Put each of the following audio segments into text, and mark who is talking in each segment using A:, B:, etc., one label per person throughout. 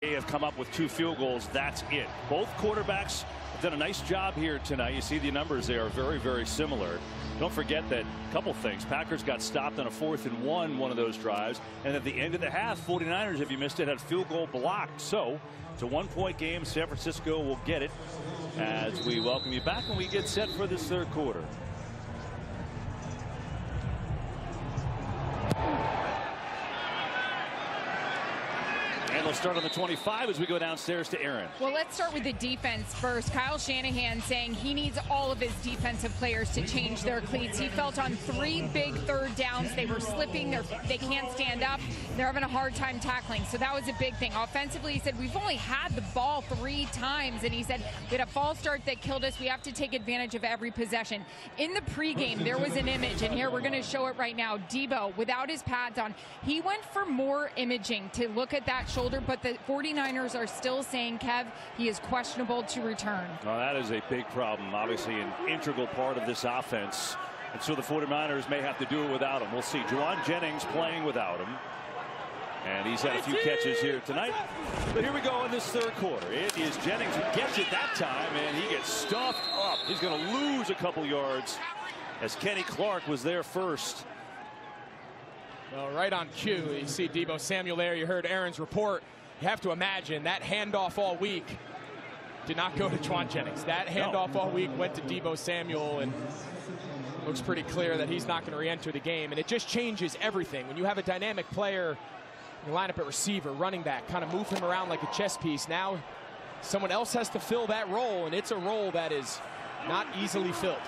A: They have come up with 2 field goals. That's it. Both quarterbacks have done a nice job here tonight. You see the numbers. They are very, very similar. Don't forget that a couple things. Packers got stopped on a 4th and 1 one of those drives. And at the end of the half, 49ers, if you missed it, had field goal blocked. So it's a 1-point game. San Francisco will get it as we welcome you back when we get set for this 3rd quarter. And we'll start on the 25 as we go downstairs to Aaron.
B: Well, let's start with the defense first. Kyle Shanahan saying he needs all of his defensive players to change their cleats. He felt on 3 big 3rd downs they were slipping. They can't stand up. They're having a hard time tackling. So that was a big thing. Offensively, he said, we've only had the ball 3 times. And he said, we had a false start that killed us. We have to take advantage of every possession. In the pregame, there was an image. And here we're going to show it right now. Debo, without his pads on, he went for more imaging to look at that shoulder. But the 49ers are still saying, Kev, he is questionable to return.
A: Well, that is a big problem. Obviously an integral part of this offense. And so the 49ers may have to do it without him. We'll see. Juwan Jennings playing without him. And he's had a few catches here tonight. But here we go in this 3rd quarter. It is Jennings who gets it that time, and he gets stuffed up. He's going to lose a couple yards as Kenny Clark was there first.
C: Well, right on cue, you see Debo Samuel there. You heard Aaron's report. You have to imagine that handoff all week did not go to Juwan Jennings. That handoff all week went to Debo Samuel, and looks pretty clear that he's not going to re-enter the game. And it just changes everything. When you have a dynamic player, you line up at receiver, running back, kind of move him around like a chess piece. Now someone else has to fill that role, and it's a role that is not easily filled.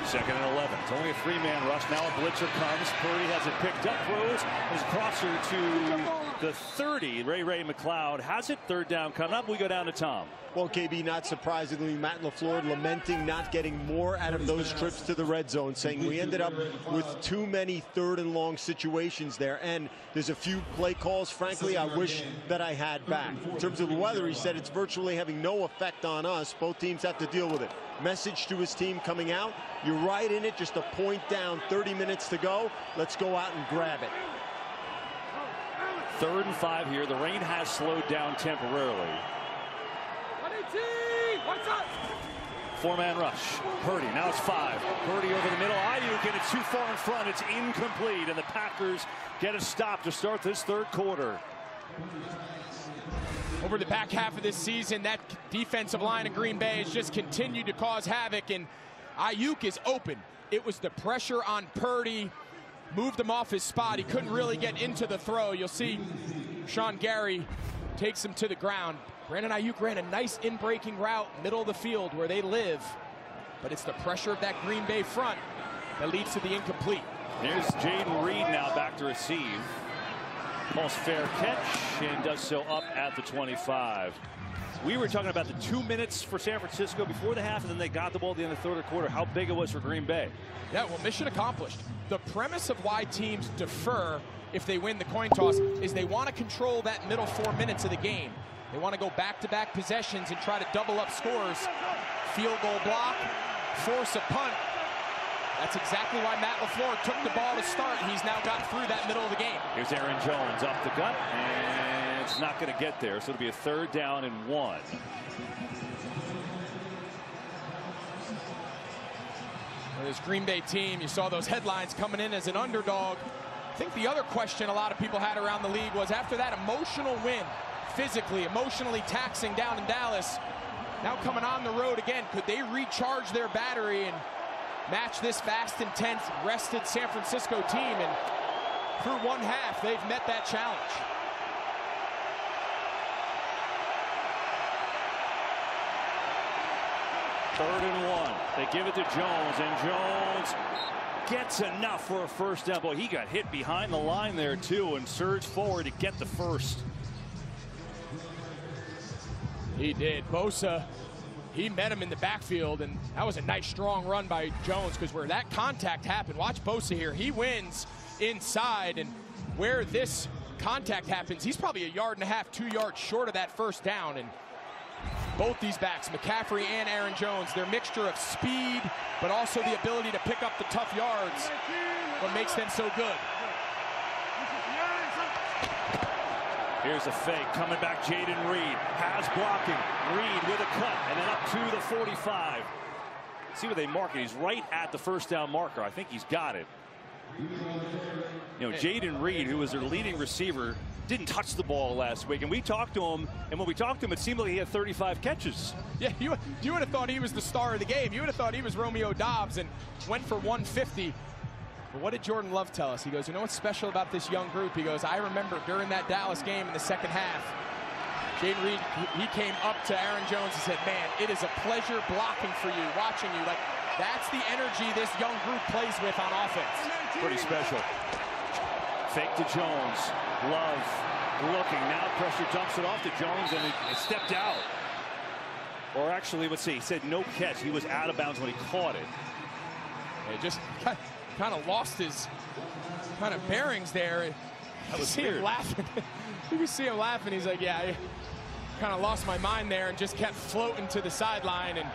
A: 2nd and 11. It's only a 3-man rush. Now a blitzer comes. Purdy has it picked up. Throws his crosser to the 30. Ray McLeod has it. 3rd down coming up. We go down to Tom.
D: Well, KB, not surprisingly, Matt LaFleur lamenting not getting more out of those trips to the red zone, saying we ended up with too many 3rd and long situations there. And there's a few play calls, frankly, I wish that I had back. In terms of the weather, he said it's virtually having no effect on us. Both teams have to deal with it. Message to his team coming out, you're right in it, just a point down, 30 minutes to go. Let's go out and grab it.
A: 3rd and 5 here. The rain has slowed down temporarily. 4-man rush. Purdy, now it's 5. Purdy over the middle. Ayuk, and it's too far in front. It's incomplete, and the Packers get a stop to start this 3rd quarter.
C: Over the back half of this season, that defensive line of Green Bay has just continued to cause havoc, and Ayuk is open. It was the pressure on Purdy, moved him off his spot. He couldn't really get into the throw. You'll see Sean Gary takes him to the ground. Brandon Ayuk ran a nice in-breaking route, middle of the field where they live, but it's the pressure of that Green Bay front that leads to the incomplete.
A: There's Jaden Reed now back to receive. Calls fair catch and does so up at the 25. We were talking about the 2 minutes for San Francisco before the half, and then they got the ball at the end of the 3rd quarter. How big it was for Green Bay.
C: Yeah, well, mission accomplished. The premise of why teams defer if they win the coin toss is they want to control that middle 4 minutes of the game. They want to go back-to-back possessions and try to double up scores. Field goal block, force a punt. That's exactly why Matt LaFleur took the ball to start. He's now gotten through that middle of the game.
A: Here's Aaron Jones up the gut, and it's not going to get there, so it'll be a 3rd down and 1.
C: Well, this Green Bay team, you saw those headlines coming in as an underdog. I think the other question a lot of people had around the league was after that emotional win, physically, emotionally taxing down in Dallas, now coming on the road again, could they recharge their battery and match this fast, intense, rested San Francisco team? And through 1 half, they've met that challenge.
A: Third and 1. They give it to Jones, and Jones gets enough for a 1st down. Boy, he got hit behind the line there, too, and surged forward to get the 1st.
C: He did. Bosa, he met him in the backfield, and that was a nice strong run by Jones, because where that contact happened, watch Bosa here, he wins inside, and where this contact happens, he's probably 1.5 yards, 2 yards short of that 1st down. And both these backs, McCaffrey and Aaron Jones, their mixture of speed, but also the ability to pick up the tough yards, what makes them so good.
A: Here's a fake. Coming back, Jaden Reed. Has blocking. Reed with a cut. And then up to the 45. See where they mark it. He's right at the first down marker. I think he's got it. You know, Jaden Reed, who was their leading receiver, didn't touch the ball last week. And we talked to him. And when we talked to him, it seemed like he had 35 catches.
C: Yeah, you would have thought he was the star of the game. You would have thought he was Romeo Dobbs and went for 150. But what did Jordan Love tell us? He goes, you know what's special about this young group? He goes, I remember during that Dallas game in the second half, Jaden Reed, he came up to Aaron Jones and said, man, it is a pleasure blocking for you, watching you. Like, that's the energy this young group plays with on offense.
A: Pretty special. Fake to Jones. Love looking. Now pressure dumps it off to Jones, and it stepped out. Or actually, let's see, he said no catch. He was out of bounds when he caught it.
C: It just kind of lost his kind of bearings there.
A: That was
C: weird. Him laughing. You can see him laughing. He's like, yeah, I kind of lost my mind there and just kept floating to the sideline. And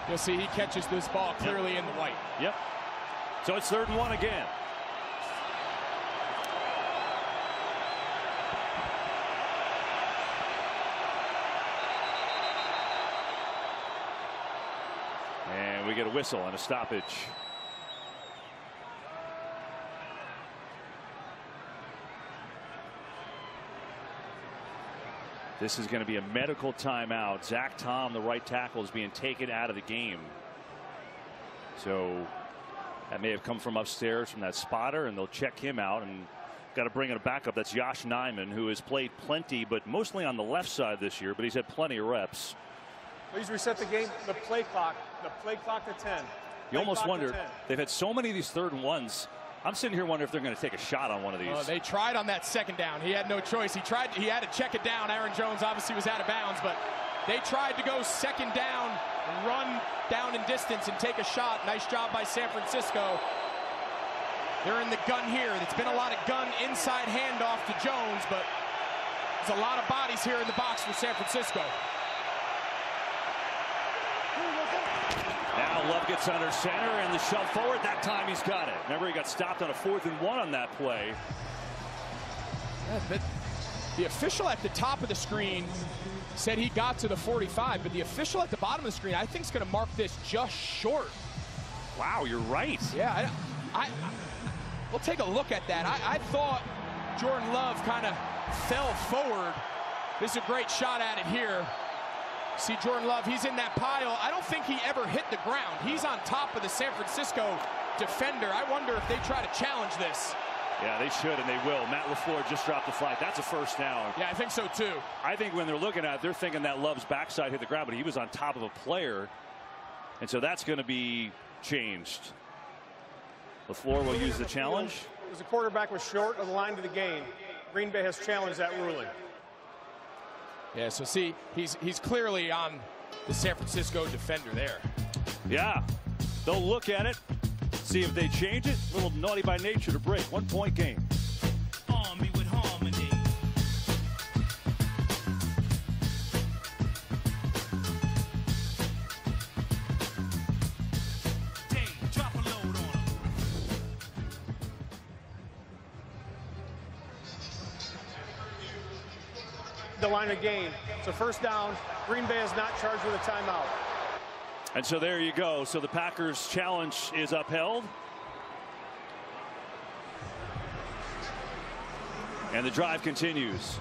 C: you'll see he catches this ball clearly in the white.
A: Yep. So it's 3rd and 1 again. And we get a whistle and a stoppage. This is going to be a medical timeout. Zach Tom, the right tackle, is being taken out of the game. So that may have come from upstairs from that spotter, and they'll check him out. And got to bring in a backup. That's Josh Nyman, who has played plenty, but mostly on the left side this year, but he's had plenty of reps.
E: Please reset the game, the play clock to 10.
A: You almost wonder, they've had so many of these 3rd and 1s. I'm sitting here wondering if they're going to take a shot on one of these.
C: They tried on that second down. He had no choice. He had to check it down. Aaron Jones obviously was out of bounds, but they tried to go second down, run down in distance and take a shot. Nice job by San Francisco. They're in the gun here. It's been a lot of gun inside handoff to Jones, but there's a lot of bodies here in the box for San Francisco.
A: Now Love gets under center and the shove forward. That time he's got it. Remember, he got stopped on a 4th and 1 on that play.
C: Yeah, but the official at the top of the screen said he got to the 45, but the official at the bottom of the screen, I think, is going to mark this just short.
A: Wow, you're right.
C: Yeah, we'll take a look at that. I thought Jordan Love kind of fell forward. This is a great shot at it here. See Jordan Love, he's in that pile. I don't think he ever hit the ground. He's on top of the San Francisco defender. I wonder if they try to challenge this.
A: Yeah, they should, and they will. Matt LaFleur just dropped the flag. That's a first down.
C: Yeah, I think so, too.
A: I think when they're looking at it, they're thinking that Love's backside hit the ground, but he was on top of a player, and so that's going to be changed. LaFleur will use the challenge.
E: Because the quarterback was short of the line to the game. Green Bay has challenged that ruling.
C: Yeah, so see, he's clearly on the San Francisco defender there.
A: Yeah, they'll look at it, see if they change it. A little naughty by nature to break. 1-point game.
F: Army with harmony. Dave, drop a load on him.
E: The line of game. So first down. Green Bay is not charged with a timeout.
A: And so there you go. So the Packers' challenge is upheld. And the drive continues.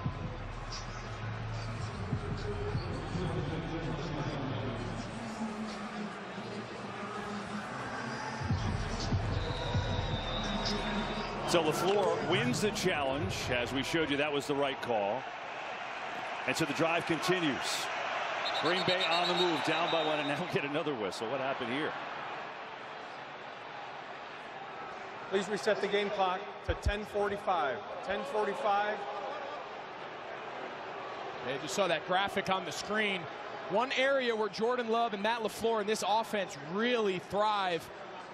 A: So LaFleur wins the challenge. As we showed you, that was the right call. And so the drive continues. Green Bay on the move, down by 1, and now get another whistle. What happened here?
E: Please reset the game clock to 10:45. 10:45.
C: They just saw that graphic on the screen. One area where Jordan Love and Matt LaFleur and this offense really thrive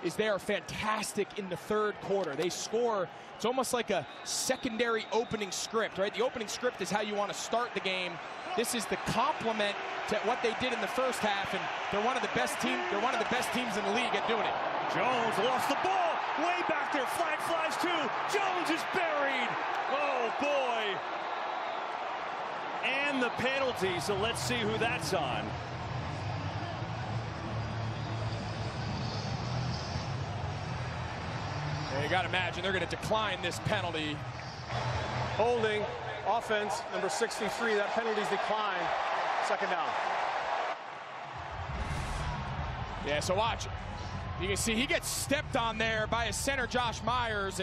C: is they are fantastic in the 3rd quarter. They score. It's almost like a secondary opening script, right? The opening script is how you want to start the game. This is the complement to what they did in the first half, and they're one of the best teams. They're one of the best teams in the league at doing it.
A: Jones lost the ball. Way back there. Flag flies too. Jones is buried. Oh, boy. the penalty, so let's see who that's on.
C: You got to imagine they're going to decline this penalty.
E: Holding, offense, number 63. That penalty's declined. Second down.
C: Yeah, so watch. You can see he gets stepped on there by his center, Josh Myers,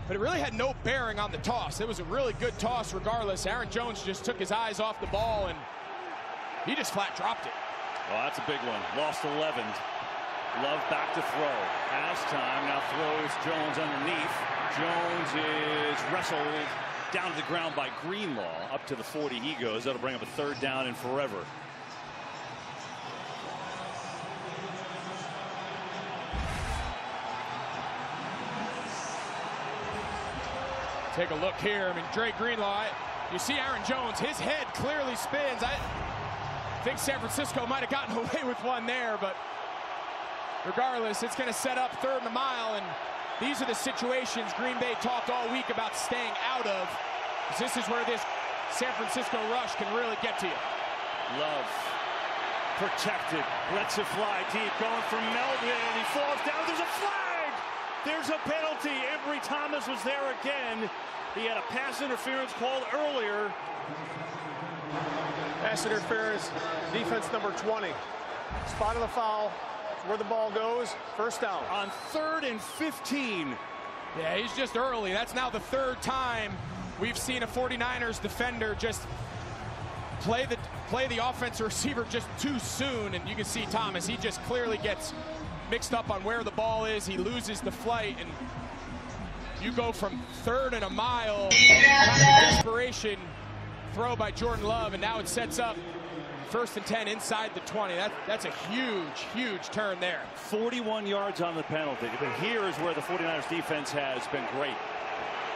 C: but it really had no bearing on the toss. It was a really good toss regardless. Aaron Jones just took his eyes off the ball, and he just flat dropped it.
A: Well, that's a big one. Lost 11. Love back to throw. Has time. Now throws Jones underneath. Jones is wrestled down to the ground by Greenlaw. Up to the 40 he goes. That'll bring up a third down and forever.
C: Take a look here. I mean, Dre Greenlaw, you see Aaron Jones, his head clearly spins. I think San Francisco might have gotten away with one there, but regardless, it's going to set up 3rd and a mile, and these are the situations Green Bay talked all week about staying out of. This is where this San Francisco rush can really get to you.
A: Love protected, lets it fly deep, going from Melvin, he falls down, there's a flag! There's a penalty. Ambry Thomas was there again. He had a pass interference called earlier.
E: Pass interference, defense number 20. Spot of the foul, where the ball goes, first down.
A: On 3rd and 15.
C: Yeah, he's just early. That's now the 3rd time we've seen a 49ers defender just play the offensive receiver just too soon, and you can see Thomas, he just clearly gets mixed up on where the ball is. He loses the flight, and you go from 3rd and a mile, kind of desperation throw by Jordan Love, and now it sets up 1st and 10 inside the 20. That's a huge turn there.
A: 41 yards on the penalty, but here is where the 49ers defense has been great.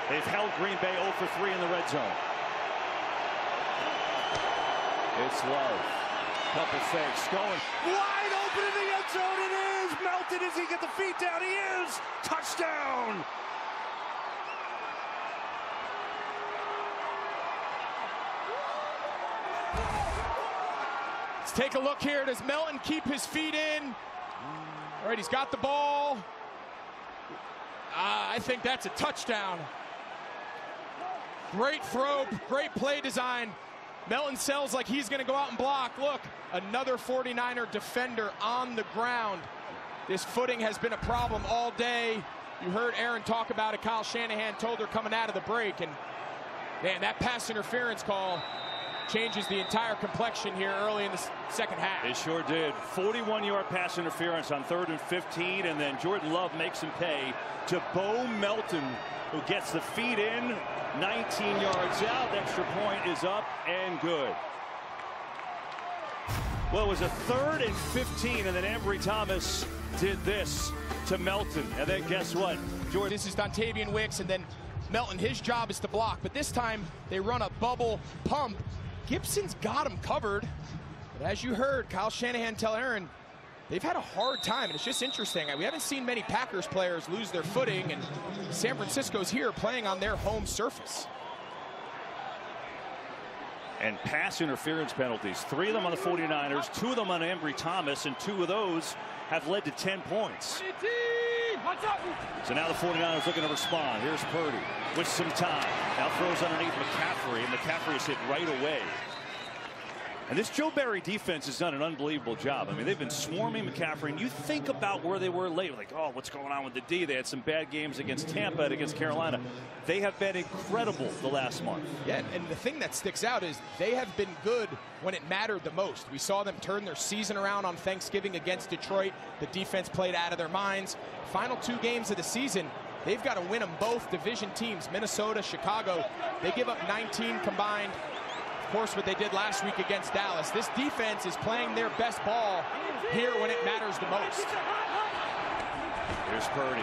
A: They've held Green Bay 0 for 3 in the red zone. It's Love. Couple fakes going wide open in the end zone. It is Melton. Does he get the feet down? He is. Touchdown.
C: Let's take a look here. Does Melton keep his feet in? All right, he's got the ball. I think that's a touchdown. Great throw, great play design. Melton sells like he's going to go out and block. Look, another 49er defender on the ground. This footing has been a problem all day. You heard Aaron talk about it. Kyle Shanahan told her coming out of the break. And, man, that pass interference call changes the entire complexion here early in the second half.
A: It sure did. 41-yard pass interference on 3rd and 15, and then Jordan Love makes him pay to Bo Melton, who gets the feet in. 19 yards out. The extra point is up and good. Well, it was a 3rd and 15, and then Ambry Thomas did this to Melton. And then guess what?
C: Jordan, this is Dontavian Wicks, and then Melton, his job is to block. But this time, they run a bubble pump. Gibson's got him covered. But as you heard Kyle Shanahan tell Aaron, they've had a hard time, and it's just interesting. We haven't seen many Packers players lose their footing, and San Francisco's here playing on their home surface.
A: And pass interference penalties. 3 of them on the 49ers, 2 of them on Ambry Thomas, and 2 of those have led to 10 points. So now the 49ers looking to respond. Here's Purdy with some time. Now throws underneath McCaffrey, and McCaffrey is hit right away. And this Joe Barry defense has done an unbelievable job. I mean, they've been swarming McCaffrey, and you think about where they were late. Like, oh, what's going on with the D? They had some bad games against Tampa and against Carolina. They have been incredible the last month.
C: Yeah, and the thing that sticks out is they have been good when it mattered the most. We saw them turn their season around on Thanksgiving against Detroit. The defense played out of their minds. Final 2 games of the season, they've got to win them both. Division teams, Minnesota, Chicago, they give up 19 combined. Of course, what they did last week against Dallas. This defense is playing their best ball here when it matters the most.
A: Here's Purdy.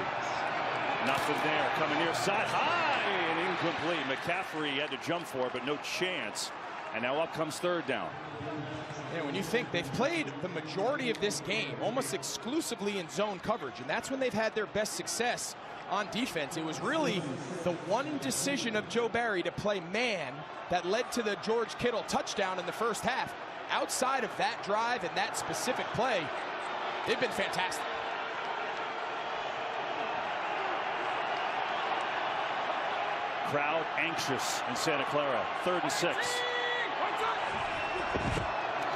A: Nothing there. Coming near side. High and incomplete. McCaffrey had to jump for it, but no chance. And now up comes 3rd down.
C: And when you think they've played the majority of this game almost exclusively in zone coverage, and that's when they've had their best success on defense. It was really the one decision of Joe Barry to play man that led to the George Kittle touchdown in the first half. Outside of that drive and that specific play, they've been fantastic.
A: Crowd anxious in Santa Clara. 3rd and 6.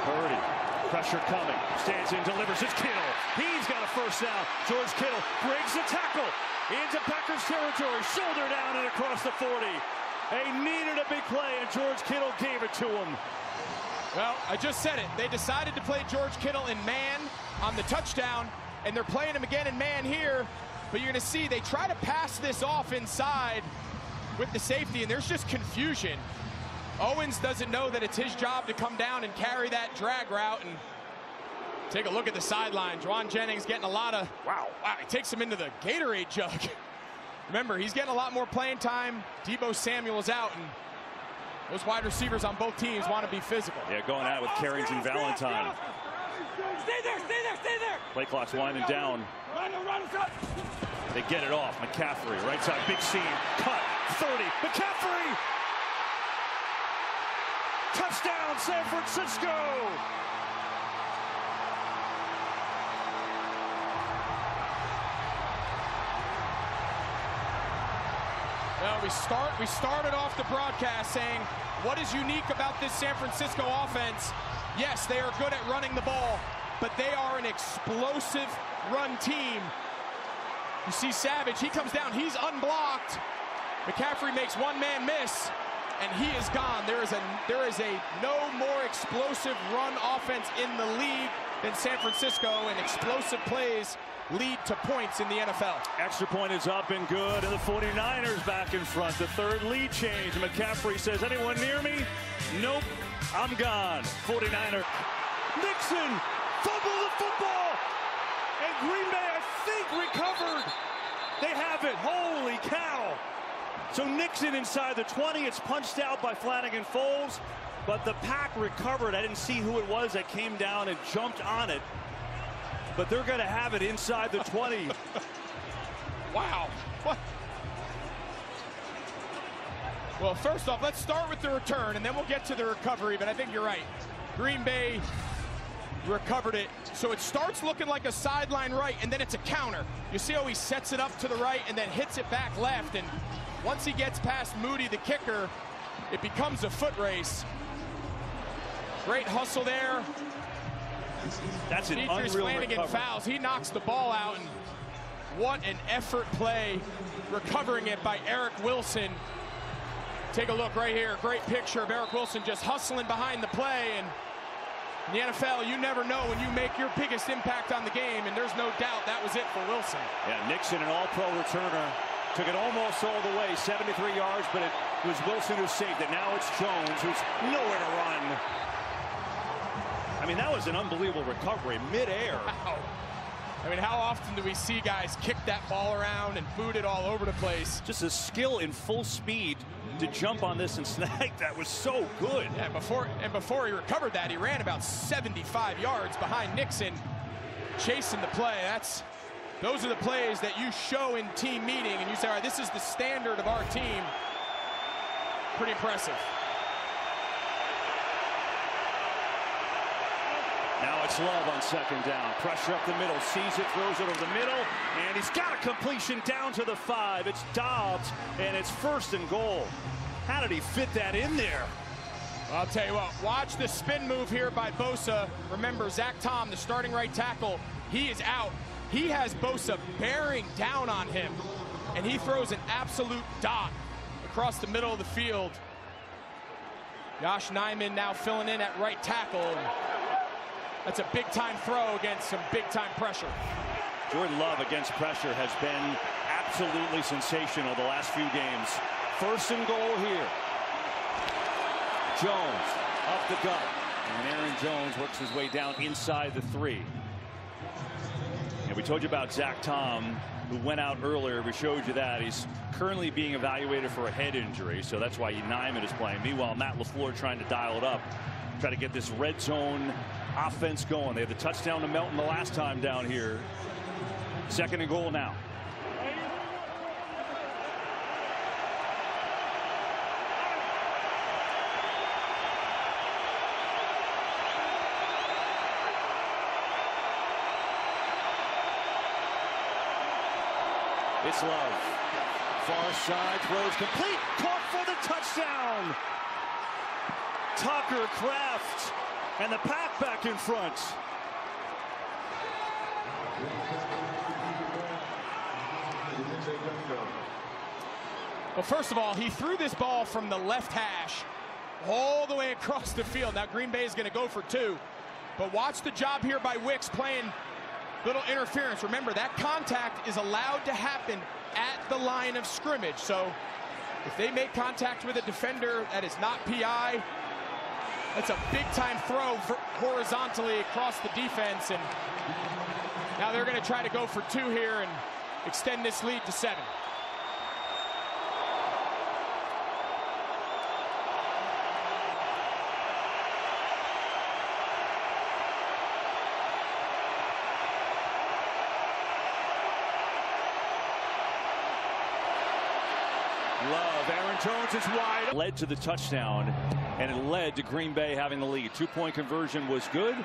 A: Thurday, pressure coming. Stands in, delivers. It's Kittle. He's got a first down. George Kittle breaks the tackle into Packers territory. Shoulder down and across the 40. They needed a big play, and George Kittle gave it to him.
C: Well, I just said it. They decided to play George Kittle in man on the touchdown, and they're playing him again in man here. But you're going to see they try to pass this off inside with the safety, and there's just confusion. Owens doesn't know that it's his job to come down and carry that drag route. And take a look at the sideline. Juwan Jennings getting a lot of, wow, he takes him into the Gatorade jug. Remember, he's getting a lot more playing time. Deebo Samuel's out, and those wide receivers on both teams want to be physical.
A: Yeah, going at it with Carrington Valentine.
G: Stay there, stay there, stay there.
A: Play clock's winding down. They get it off. McCaffrey, right side, big seam, cut, 30. McCaffrey! Touchdown, San Francisco!
C: Well, we started off the broadcast saying, what is unique about this San Francisco offense? Yes, they are good at running the ball, but they are an explosive run team. You see Savage, he comes down, he's unblocked. McCaffrey makes one-man miss, and he is gone. There is a no more explosive run offense in the league than San Francisco, and explosive plays lead to points in the NFL.
A: Extra point is up and good, and the 49ers back in front. The 3rd lead change. McCaffrey says, anyone near me? Nope, I'm gone. 49er. Nixon, fumble the football, and Green Bay, I think, recovered. They have it. Holy cow. So Nixon inside the 20. It's punched out by Flanagan Foles, but the Pack recovered. I didn't see who it was that came down and jumped on it, but they're going to have it inside the 20.
C: Wow. What? Well, first off, let's start with the return, and then we'll get to the recovery, but I think you're right. Green Bay recovered it. So it starts looking like a sideline right, and then it's a counter. You see how he sets it up to the right and then hits it back left, and once he gets past Moody, the kicker, it becomes a foot race. Great hustle there.
A: That's an
C: Demetrius
A: unreal
C: Flanagan
A: recovery.
C: fouls. He knocks the ball out, and what an effort play recovering it by Eric Wilson. Take a look right here. Great picture of Eric Wilson just hustling behind the play. And in the NFL, you never know when you make your biggest impact on the game, and there's no doubt that was it for Wilson.
A: Yeah, Nixon, an all-pro returner, took it almost all the way, 73 yards, but it was Wilson who saved it. Now it's Jones, who's nowhere to run. I mean, that was an unbelievable recovery, midair.
C: Wow. I mean, how often do we see guys kick that ball around and boot it all over the place?
A: Just a skill in full speed to jump on this and snag. That was so good.
C: Yeah, before he recovered that, he ran about 75 yards behind Nixon, chasing the play. Those are the plays that you show in team meeting, and you say, all right, this is the standard of our team. Pretty impressive.
A: Now it's Love on 2nd down. Pressure up the middle, sees it, throws it over the middle, and he's got a completion down to the 5. It's Dobbs, and it's 1st and goal. How did he fit that in there?
C: I'll tell you what, watch the spin move here by Bosa. Remember, Zach Tom, the starting right tackle, he is out. He has Bosa bearing down on him, and he throws an absolute dot across the middle of the field. Josh Nijman now filling in at right tackle. That's a big-time throw against some big-time pressure.
A: Jordan Love against pressure has been absolutely sensational the last few games. 1st and goal here. Jones up the gut, and Aaron Jones works his way down inside the 3. And we told you about Zach Tom, who went out earlier. We showed you that. He's currently being evaluated for a head injury, so that's why Nijman is playing. Meanwhile, Matt LaFleur trying to dial it up, try to get this red zone offense going. They had the touchdown to Melton the last time down here. 2nd and goal now. It's Love. Far side, throws complete, caught for the touchdown. Tucker Kraft and the Pack back in front.
C: Well, first of all, he threw this ball from the left hash all the way across the field. Now Green Bay is going to go for 2. But watch the job here by Wicks playing little interference. Remember, that contact is allowed to happen at the line of scrimmage. So if they make contact with a defender that is not PI, that's a big-time throw horizontally across the defense. And now they're going to try to go for 2 here and extend this lead to 7.
A: Love, Aaron Jones is wide. Led to the touchdown, and it led to Green Bay having the lead. 2-point conversion was good,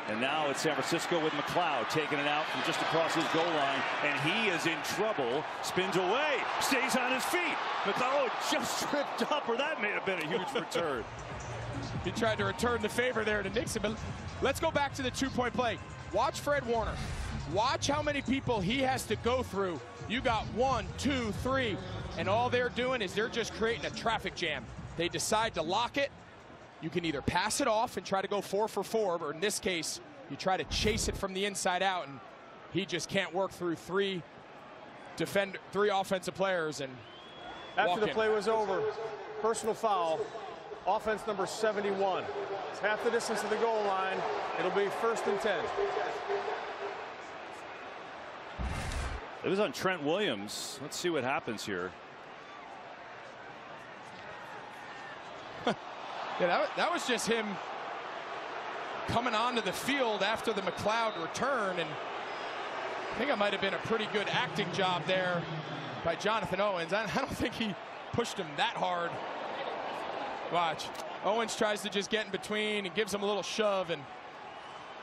A: and now it's San Francisco with McLeod taking it out from just across his goal line, and he is in trouble. Spins away, stays on his feet. McLeod just tripped up, or that may have been a huge return.
C: He tried to return the favor there to Nixon, but let's go back to the 2-point play. Watch Fred Warner. Watch how many people he has to go through. You got 1, 2, 3. And all they're doing is they're just creating a traffic jam. They decide to lock it. You can either pass it off and try to go 4 for 4, or in this case, you try to chase it from the inside out, and he just can't work through 3 offensive players. And
E: after the play was over, personal foul, offense number 71. It's half the distance to the goal line. It'll be 1st and 10.
A: It was on Trent Williams. Let's see what happens here.
C: Yeah, that was just him coming onto the field after the McLeod return, and I think it might have been a pretty good acting job there by Jonathan Owens. I don't think he pushed him that hard. Watch. Owens tries to just get in between and gives him a little shove, and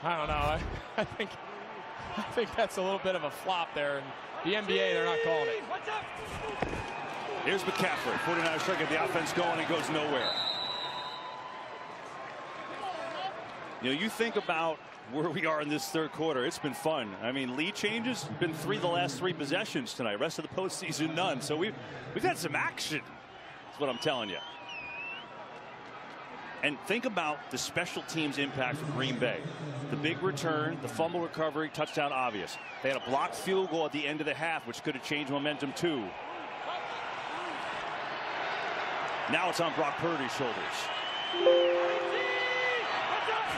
C: I don't know. I think that's a little bit of a flop there. And the NBA, they're not calling it.
A: Here's McCaffrey. 49ers trying to get the offense going, and goes nowhere. You know, you think about where we are in this 3rd quarter. It's been fun. I mean, lead changes been 3 the last 3 possessions tonight. Rest of the postseason, none. So we've had some action. That's what I'm telling you. And think about the special teams impact for Green Bay. The big return, the fumble recovery, touchdown obvious. They had a blocked field goal at the end of the half, which could have changed momentum too. Now it's on Brock Purdy's shoulders.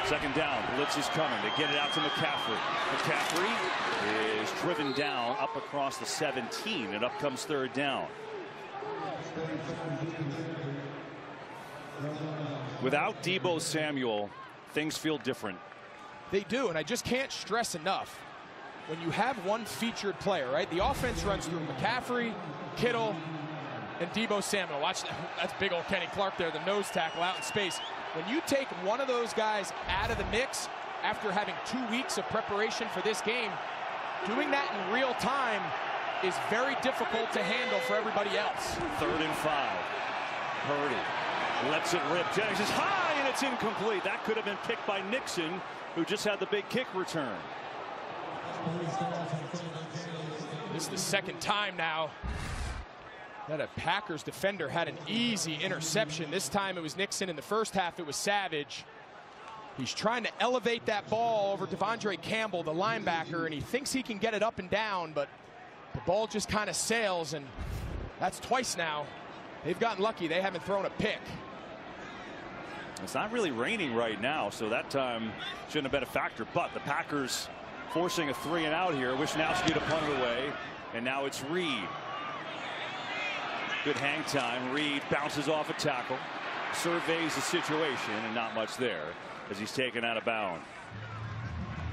A: 2nd down, blitz is coming. They get it out to McCaffrey. McCaffrey is driven down up across the 17, and up comes 3rd down. Without Deebo Samuel, things feel different.
C: They do, and I just can't stress enough. When you have one featured player, right? The offense runs through McCaffrey, Kittle, and Deebo Samuel. Watch, that's big old Kenny Clark there, the nose tackle out in space. When you take one of those guys out of the mix after having 2 weeks of preparation for this game, doing that in real time is very difficult to handle for everybody else.
A: 3rd and 5. Purdy lets it rip. Jennings is high, and it's incomplete. That could have been picked by Nixon, who just had the big kick return.
C: This is the 2nd time now that a Packers defender had an easy interception. This time it was Nixon. In the first half it was Savage. He's trying to elevate that ball over Devondre Campbell, the linebacker, and he thinks he can get it up and down, but the ball just kind of sails, and that's twice now. They've gotten lucky. They haven't thrown a pick.
A: It's not really raining right now, so that time shouldn't have been a factor, but the Packers forcing a 3-and-out here. Wisnowski to punt it away, and now it's Reed. Good hang time. Reed bounces off a tackle, surveys the situation, and not much there as he's taken out of bounds.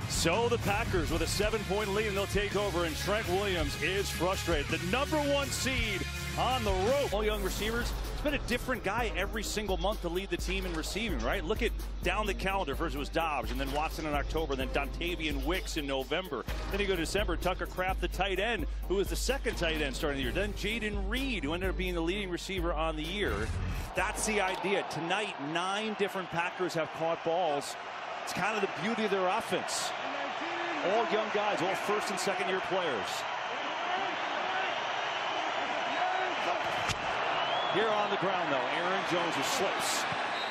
A: So the Packers with a 7-point lead, and they'll take over, and Trent Williams is frustrated. The #1 seed on the rope. All young receivers. It's been a different guy every single month to lead the team in receiving, right? Look at down the calendar. First it was Dobbs, and then Watson in October, then Dontavian Wicks in November. Then you go to December, Tucker Kraft, the tight end, who was the second tight end starting the year. Then Jaden Reed, who ended up being the leading receiver on the year. That's the idea. Tonight, 9 different Packers have caught balls. It's kind of the beauty of their offense. All young guys, all first and second year players. Here on the ground, though, Aaron Jones who slips,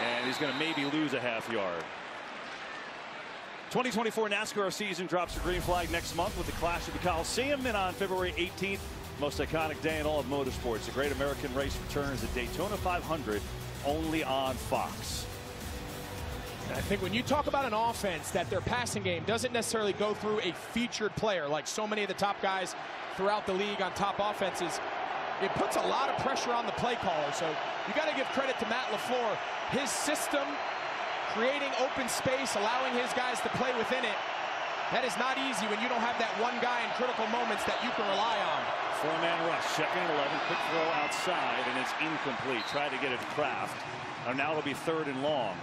A: and he's going to maybe lose a half yard. 2024 NASCAR season drops a green flag next month with the Clash at the Coliseum, and on February 18th, most iconic day in all of motorsports, the Great American Race returns at Daytona 500, only on Fox.
C: I think when you talk about an offense that their passing game doesn't necessarily go through a featured player like so many of the top guys throughout the league on top offenses, it puts a lot of pressure on the play caller. So you got to give credit to Matt LaFleur. His system, creating open space, allowing his guys to play within it, that is not easy when you don't have that one guy in critical moments that you can rely on.
A: 4-man rush, second and 11, quick throw outside, and it's incomplete. Tried to get it to Kraft. Now it'll be 3rd and long.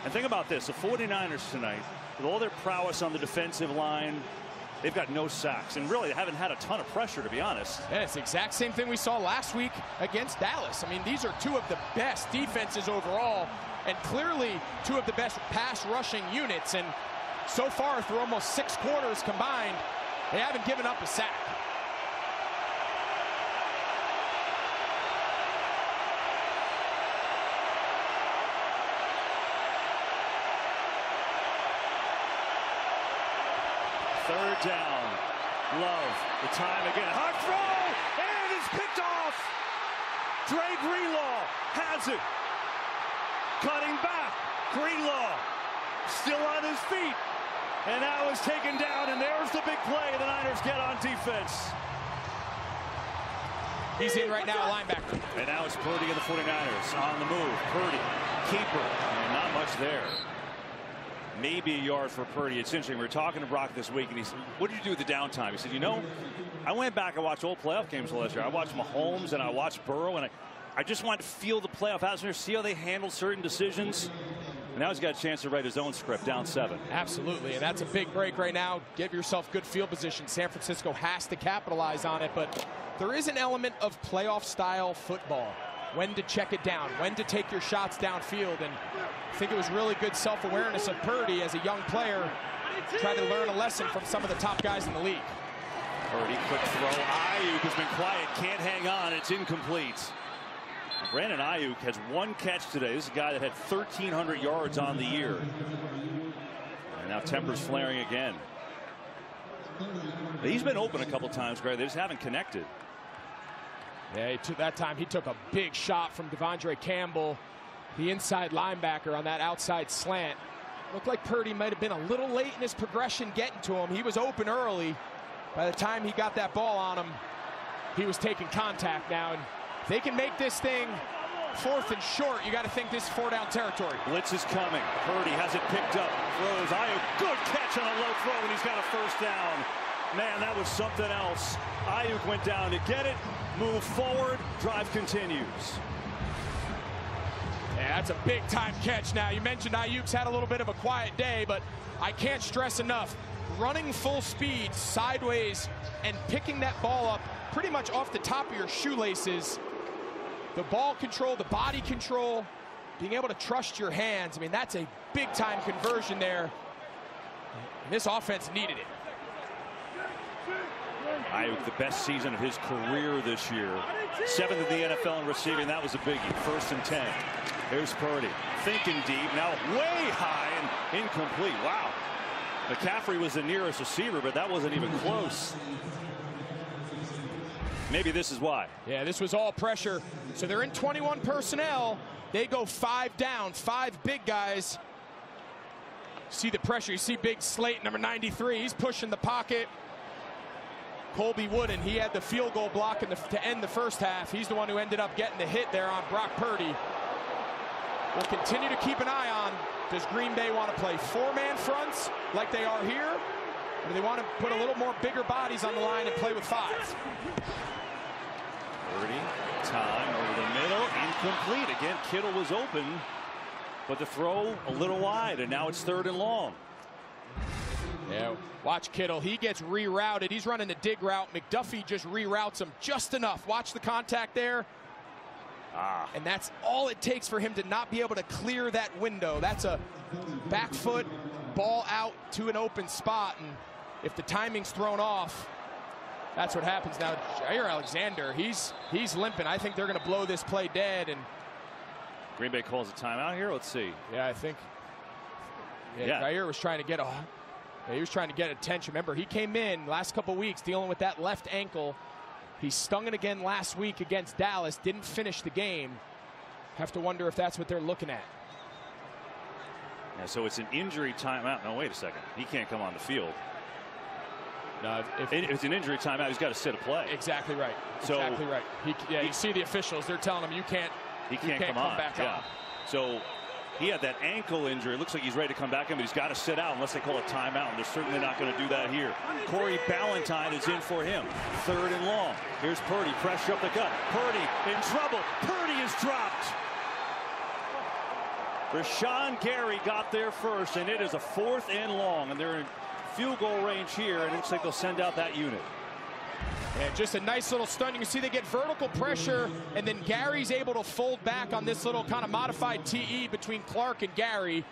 A: And think about this, the 49ers tonight, with all their prowess on the defensive line, they've got no sacks, and really they haven't had a ton of pressure, to be honest.
C: Yeah, it's the exact same thing we saw last week against Dallas. I mean, these are 2 of the best defenses overall, and clearly 2 of the best pass rushing units. And so far, through almost 6 quarters combined, they haven't given up a sack.
A: Third down. Love. The time again. Hard throw! And it's picked off! Dre Greenlaw has it. Cutting back. Greenlaw still on his feet. And now is taken down, and there's the big play the Niners get on defense.
C: He's in right now, a linebacker.
A: And now it's Purdy and the 49ers on the move. Purdy, keeper, and not much there. Maybe a yard for Purdy. It's interesting. We were talking to Brock this week, and he said, what did you do with the downtime? He said, you know, I went back and watched old playoff games last year. I watched Mahomes and I watched Burrow, and I just wanted to feel the playoff atmosphere, see how they handle certain decisions. And now he's got a chance to write his own script, down 7.
C: Absolutely, and that's a big break right now. Give yourself good field position. San Francisco has to capitalize on it, but there is an element of playoff-style football. When to check it down, when to take your shots downfield, and I think it was really good self-awareness of Purdy as a young player. Tried to learn a lesson from some of the top guys in the league.
A: Purdy, quick throw. Ayuk has been quiet, can't hang on. It's incomplete. Brandon Ayuk has 1 catch today. This is a guy that had 1,300 yards on the year. And now tempers flaring again. He's been open a couple times, Greg. They just haven't connected.
C: Yeah, that time he took a big shot from Devondre Campbell, the inside linebacker, on that outside slant. Looked like Purdy might have been a little late in his progression getting to him. He was open early. By the time he got that ball on him, he was taking contact now. And if they can make this thing 4th and short, you got to think this is 4-down territory.
A: Blitz is coming. Purdy has it picked up. Throws. Ayuk, good catch on a low throw, and he's got a 1st down. Man, that was something else. Ayuk went down to get it, move forward, drive continues.
C: Yeah, that's a big-time catch now. You mentioned Ayuk's had a little bit of a quiet day, but I can't stress enough. Running full speed sideways and picking that ball up pretty much off the top of your shoelaces. The ball control, the body control, being able to trust your hands. I mean, that's a big-time conversion there. And this offense needed it.
A: Ayuk, the best season of his career this year. 7th in the NFL in receiving. That was a biggie. 1st and 10. Here's Purdy. Thinking deep. Now way high and incomplete. Wow. McCaffrey was the nearest receiver, but that wasn't even close. Maybe this is why.
C: Yeah, this was all pressure. So they're in 21 personnel. They go 5 down, 5 big guys. See the pressure. You see big Slate, number 93. He's pushing the pocket. Colby Wooden, he had the field goal block to end the first half. He's the one who ended up getting the hit there on Brock Purdy. we'll continue to keep an eye on. Does Green Bay want to play 4-man fronts like they are here? Or do they want to put a little more bigger bodies on the line and play with 5?
A: Thurday, time over the middle, incomplete. Again, Kittle was open, but the throw a little wide, and now it's 3rd and long.
C: Yeah, watch Kittle. He gets rerouted. He's running the dig route. McDuffie just reroutes him just enough. Watch the contact there. And that's all it takes for him to not be able to clear that window. That's a back foot ball out to an open spot. And if the timing's thrown off, that's what happens. Now, Jair Alexander, he's limping. I think they're going to blow this play dead. And
A: Green Bay calls a timeout here. Let's see.
C: Yeah, I think. Yeah. Jair was trying to get he was trying to get attention. Remember, he came in last couple weeks dealing with that left ankle. He stung it again last week against Dallas. Didn't finish the game. Have to wonder if that's what they're looking at.
A: Yeah, so it's an injury timeout. No, wait a second. He can't come on the field.
C: No, if
A: it's an injury timeout, he's got to sit a play.
C: Exactly right.
A: So
C: exactly right. You see the officials. They're telling him you can't come back on.
A: So he had that ankle injury. It looks like he's ready to come back in, but he's got to sit out unless they call a timeout. And they're certainly not going to do that here. Corey Ballantyne is in for him. 3rd and long. Here's Purdy. Pressure up the gut. Purdy in trouble. Purdy is dropped. Rashawn Gary got there first, and it is a 4th and long. And they're in field goal range here, and it looks like they'll send out that unit.
C: Yeah, just a nice little stunt. You can see they get vertical pressure, and then Gary's able to fold back on this little kind of modified TE between Clark and Gary.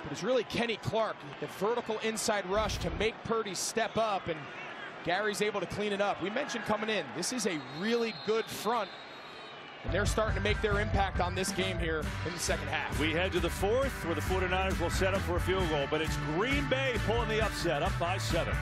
C: But it's really Kenny Clark, the vertical inside rush to make Purdy step up, and Gary's able to clean it up. We mentioned coming in, this is a really good front, and they're starting to make their impact on this game here in the second half.
A: We head to the 4th, where the 49ers will set up for a field goal, but it's Green Bay pulling the upset, up by 7.